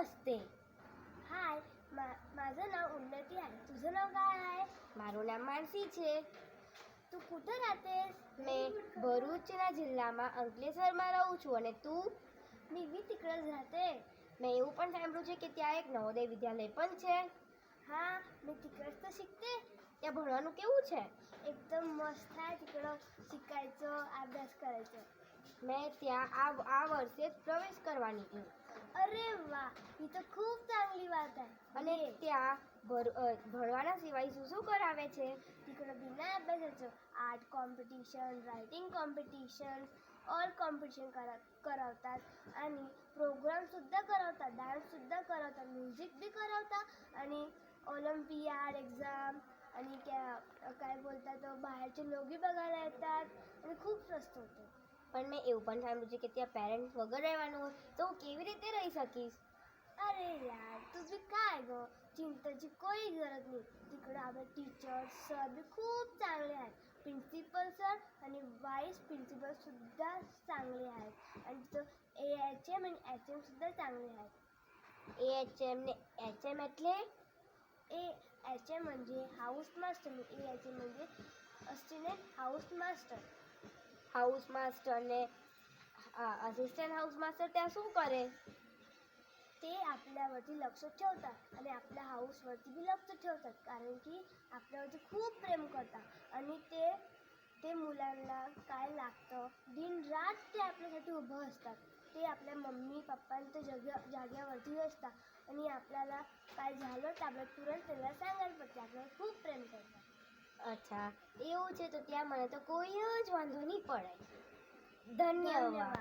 नमस्ते. हाय, माझं नाव उन्नती आहे. तुझं नाव काय आहे? મારું નામ માનસી છે. તું કુઠે રાहतेस? મેં ભરૂચના જિલ્લામાં અંકલેશ્વરમાં રહું છું. અને તું? मी तिकडेच राहते. મેં એવું પણ સાંભળ્યું છે કે ત્યાં એક નવોદય વિદ્યાલય પણ છે. હા, मी तिकडेच तर शिकते. ત્યાં भणવાનું કેવું છે? एकदम मस्त आहे. तिकडं शिकायचं, अभ्यास करायचं. મેં ત્યાં આ વર્ષે જ પ્રવેશ કરવાની છું. अरे वा, ही तर खूप चांगली बात आहे. અને ત્યાં ભણવાના સિવાય શું શું કરાવે છે? तिकडं बिना अभ्यासाचं art competition, writing competition, all competition करवतात आणि प्रोग्रामसुद्धा करवतात, डान्ससुद्धा करवतात, म्युझिक बी करवतात आणि ऑलिम्पियाड एक्झाम आणि काय बोलतात बाहेरचे लोकही बघायला येतात आणि खूप स्वस्त होतं. પણ મેં એવું પણ સાંભળ્યું છે કે ત્યાં પેરેન્ટ્સ વગર રહેવાનું હોય તો હું કેવી રીતે રહી શકીશ? अरे यार, तुझी काय गं, चिंतेची काही गरज नाही. तिकडं आपले टीचर्स सर बी खूप चांगले आहेत. प्रिन्सिपल सर आणि वाईस प्रिन्सिपलसुद्धा चांगले आहेत. आणि तिथं AHM आणि HMसुद्धा चांगले आहेत. AHM ને HM એટલે? AHM म्हणजे हाऊस मास्टर आणि AHM म्हणजे assistant house master. House master ને અસિસ્ટન્ટ હાઉસ માસ્ટર ત્યાં શું કરે? ते आपल्यावरती लक्ष ठेवतात आणि आपल्या हाऊसवरती बी लक्ष ठेवतात, कारण की आपल्यावरती खूप प्रेम करतात आणि ते मुलांना काय लागतं दिन रात ते आपल्यासाठी उभं असतात. ते आपल्या मम्मी पप्पांच्या जाग्यावरती असतात आणि आपल्याला काय झालं तर आपल्याला तुरंत त्यांना सांगायला पडते. आपल्याला खूप प्रेम करतात. અચ્છા એવું છે તો ત્યાં મને તો કોઈ જ વાંધો નહીં પડે. ધન્યવાદ.